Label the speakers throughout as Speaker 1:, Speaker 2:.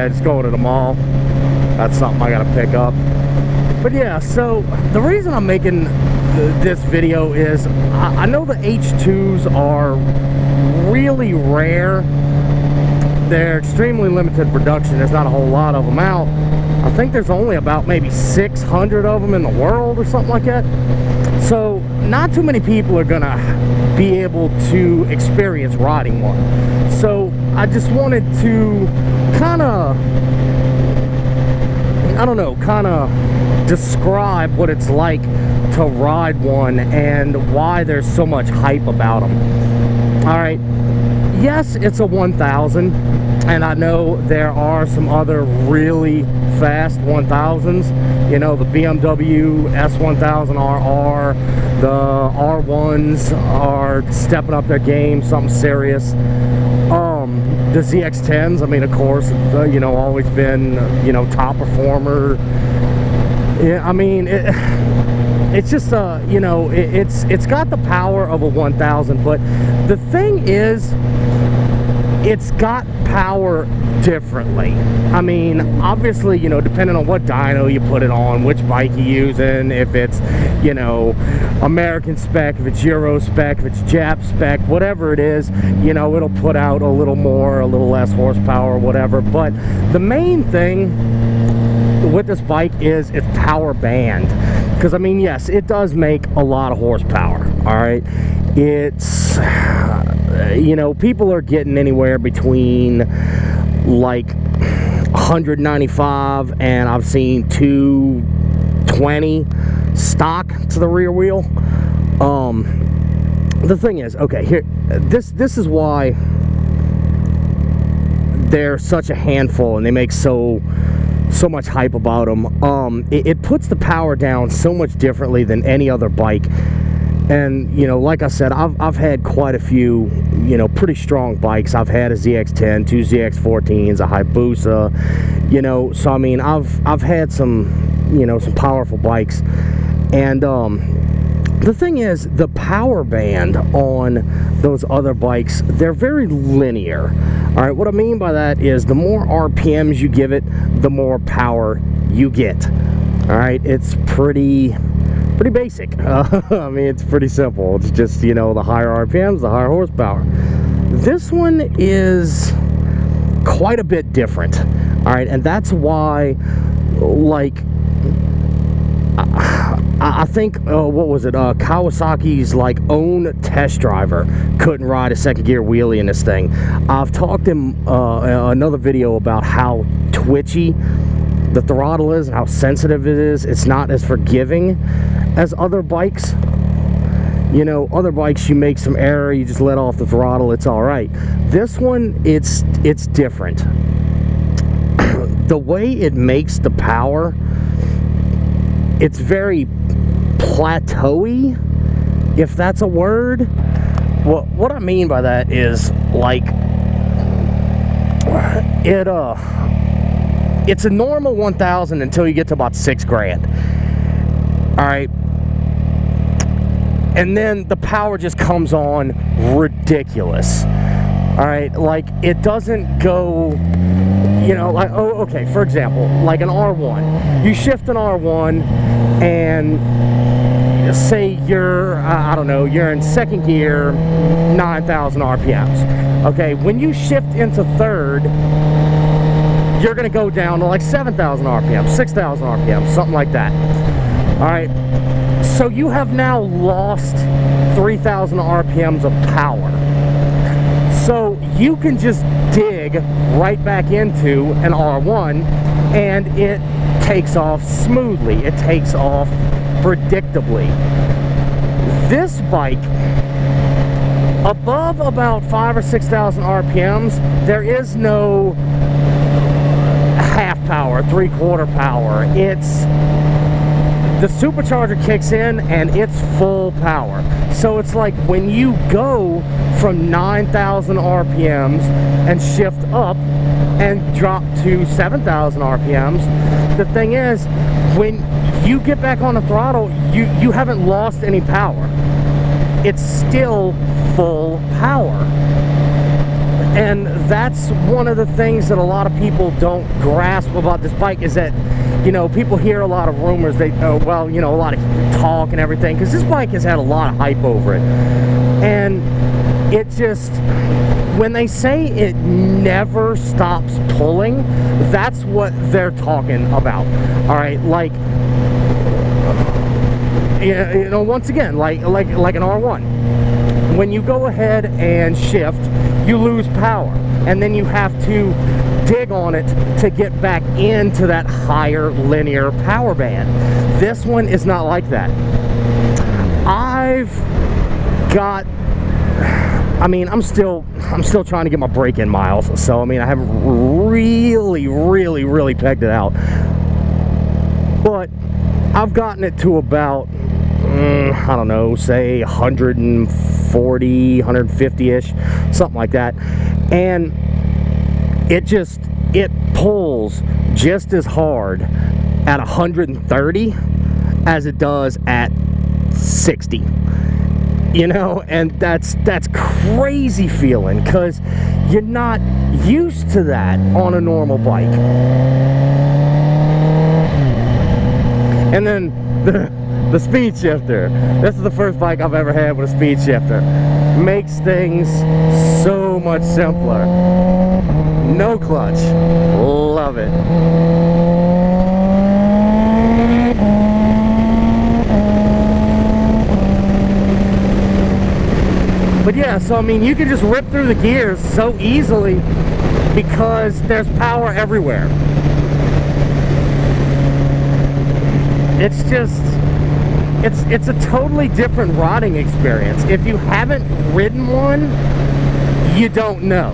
Speaker 1: yeah, just going to the mall. That's something I gotta pick up. But yeah, so the reason I'm making this video is I know the H2s are really rare. They're extremely limited production. There's not a whole lot of them out. I think there's only about maybe 600 of them in the world or something like that. So not too many people are gonna be able to experience riding one. So I just wanted to kind of, I don't know, kind of describe what it's like to ride one and why there's so much hype about them. All right, yes, it's a 1000, and I know there are some other really fast 1000s. You know, the BMW S1000RR, the R1s are stepping up their game, something serious. The ZX10s, I mean, of course, you know, always been, you know, top performer. Yeah, I mean, it's just you know, it's got the power of a 1000, but the thing is, it's got power differently. I mean, obviously, you know, depending on what dyno you put it on, which bike you're using, if it's, you know, American spec, if it's Euro spec, if it's Jap spec, whatever it is, you know, it'll put out a little more, a little less horsepower, whatever. But the main thing with this bike is its power band. Because, I mean, yes, it does make a lot of horsepower, all right? It's, you know, people are getting anywhere between like 195 and I've seen 220 stock to the rear wheel. The thing is, okay, here, this is why they're such a handful and they make so much hype about them. It puts the power down so much differently than any other bike. And, you know, like I said, I've had quite a few, you know, pretty strong bikes. I've had a ZX10, 2 ZX14s, a Hayabusa, you know, so I mean, I've had some, you know, some powerful bikes. And the thing is, the power band on those other bikes, they're very linear. All right, what I mean by that is the more RPMs you give it, the more power you get. All right, it's pretty basic. I mean, it's pretty simple. It's just, you know, the higher RPMs, the higher horsepower. This one is quite a bit different. All right, and that's why, like, I think, what was it, Kawasaki's, like, own test driver couldn't ride a second gear wheelie in this thing. I've talked in another video about how twitchy the throttle is and how sensitive it is. It's not as forgiving as other bikes. You know, other bikes, you make some error, you just let off the throttle, it's all right. This one, it's different. The way it makes the power, it's very plateauy, if that's a word. Well, what I mean by that is, like, it's a normal 1000 until you get to about 6 grand. All right, and then the power just comes on ridiculous. All right, like, it doesn't go, you know, like, oh, okay, for example, like an R1. You shift an R1 and say you're, I don't know, you're in second gear, 9,000 RPMs. Okay, when you shift into third, you're gonna go down to like 7,000 RPMs, 6,000 RPMs, something like that. All right, so you have now lost 3,000 RPMs of power. So you can just dig right back into an R1 and it takes off smoothly. It takes off predictably. This bike, above about 5,000 or 6,000 RPMs, there is no half power, 3/4 power. It's the supercharger kicks in and it's full power. So it's like when you go from 9,000 RPMs and shift up and drop to 7,000 RPMs, the thing is, when you get back on the throttle, you haven't lost any power. It's still full power. And that's one of the things that a lot of people don't grasp about this bike, is that, you know, people hear a lot of rumors, they, well, you know, a lot of talk and everything, because this bike has had a lot of hype over it. And it just, when they say it never stops pulling, that's what they're talking about. All right, like, you know, once again, like an R1. When you go ahead and shift, you lose power, and then you have to dig on it to get back into that higher linear power band. This one is not like that. I mean, I'm still trying to get my break-in miles, so I mean, I haven't really pegged it out, but I've gotten it to about, I don't know, say 140, 150-ish, something like that, and it pulls just as hard at 130 as it does at 60. You know, and that's crazy feeling, because you're not used to that on a normal bike. And then the speed shifter. This is the first bike I've ever had with a speed shifter. Makes things so much simpler. No clutch. Love it. But yeah, so I mean, you can just rip through the gears so easily because there's power everywhere. It's just, it's a totally different riding experience. If you haven't ridden one, you don't know.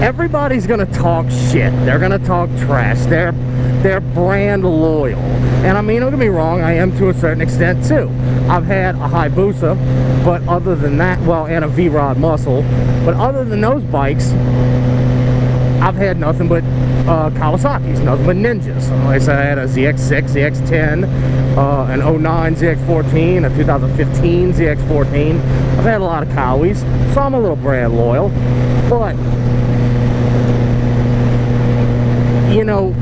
Speaker 1: Everybody's gonna talk shit. They're gonna talk trash. They're brand loyal. And I mean, don't get me wrong, I am to a certain extent too. I've had a Hayabusa, but other than that, well, and a V-Rod Muscle, but other than those bikes, I've had nothing but Kawasaki's, nothing but Ninjas. Like I said, I had a ZX6, ZX10, an 09 ZX14, a 2015 ZX14. I've had a lot of Kawi's, so I'm a little brand loyal. But, you know,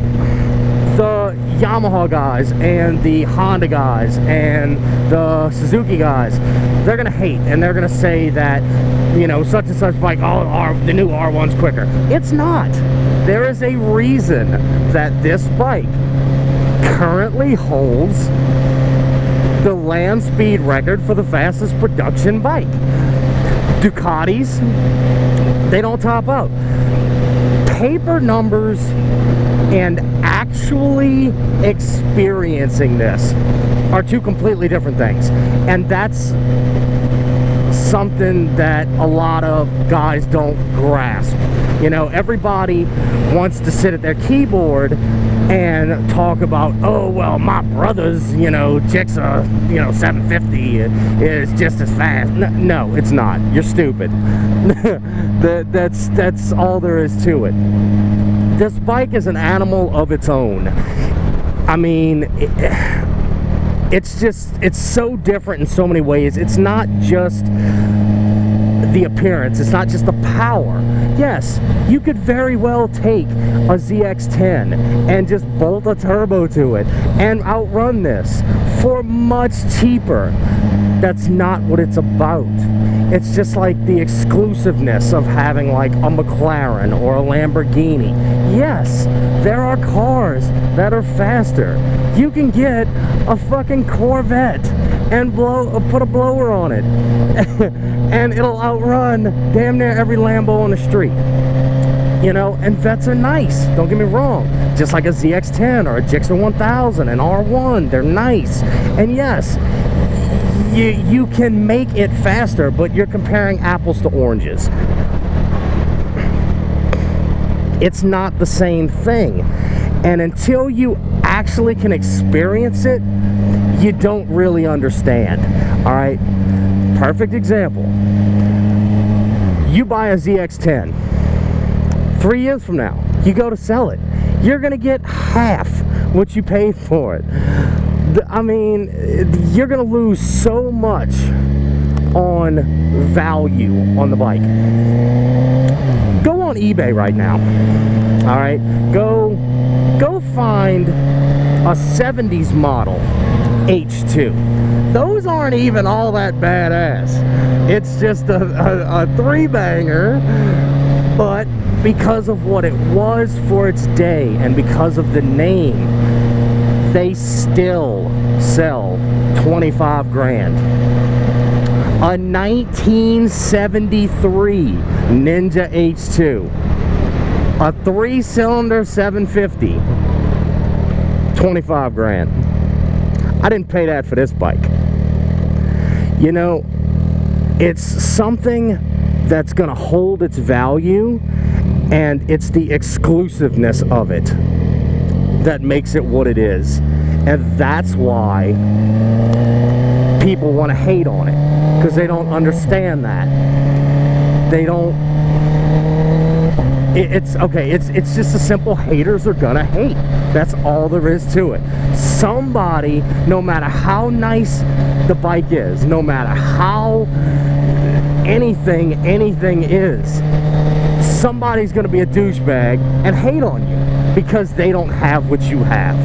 Speaker 1: the Yamaha guys and the Honda guys and the Suzuki guys, they're gonna hate, and they're gonna say that, you know, such and such bike, oh, the new R1's quicker. It's not. There is a reason that this bike currently holds the land speed record for the fastest production bike. Ducatis, they don't top out. Paper numbers and actually experiencing this are two completely different things, and that's something that a lot of guys don't grasp. You know, everybody wants to sit at their keyboard and talk about, oh, well, my brother's, you know, Jigsaw, you know, 750 is just as fast. No, it's not. You're stupid. That's all there is to it. This bike is an animal of its own. I mean, it's so different in so many ways. It's not just the appearance, it's not just the power. Yes, you could very well take a ZX10 and just bolt a turbo to it and outrun this for much cheaper. That's not what it's about. It's just like the exclusiveness of having like a McLaren or a Lamborghini. Yes, there are cars that are faster. You can get a fucking Corvette and put a blower on it and it'll outrun damn near every Lambo on the street. You know, and Vettes are nice, don't get me wrong. Just like a ZX10 or a Gixxer 1000, an R1, they're nice. And yes, you can make it faster, but you're comparing apples to oranges. It's not the same thing. And until you actually can experience it, you don't really understand. All right, perfect example. You buy a ZX10. 3 years from now, you go to sell it. You're gonna get half what you paid for it. I mean, you're gonna lose so much on value on the bike. Go on eBay right now. All right, go find a 70s model H2. Those aren't even all that badass. It's just a three-banger, but because of what it was for its day and because of the name, they still sell 25 grand. A 1973 Ninja H2, a 3-cylinder 750, 25 grand. I didn't pay that for this bike. You know, it's something that's gonna hold its value, and it's the exclusiveness of it that makes it what it is. And that's why people want to hate on it, because they don't understand that. They don't. It's okay. It's just a simple haters are gonna hate. That's all there is to it. Somebody, no matter how nice the bike is, no matter how anything is, somebody's gonna be a douchebag and hate on you because they don't have what you have.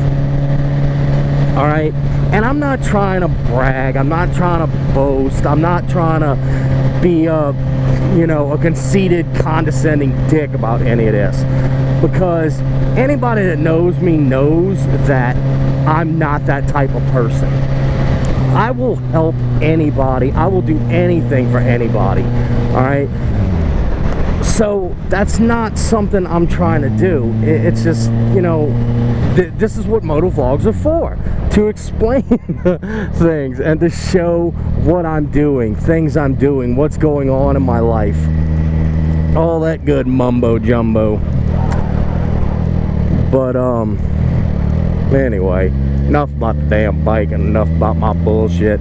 Speaker 1: All right, and I'm not trying to brag, I'm not trying to boast, I'm not trying to be a, you know, a conceited, condescending dick about any of this, because anybody that knows me knows that I'm not that type of person. I will help anybody, I will do anything for anybody. All right, so that's not something I'm trying to do. It's just, you know, this is what motovlogs are for, to explain things and to show what I'm doing, things I'm doing, what's going on in my life, all that good mumbo jumbo. But anyway, enough about the damn bike and enough about my bullshit.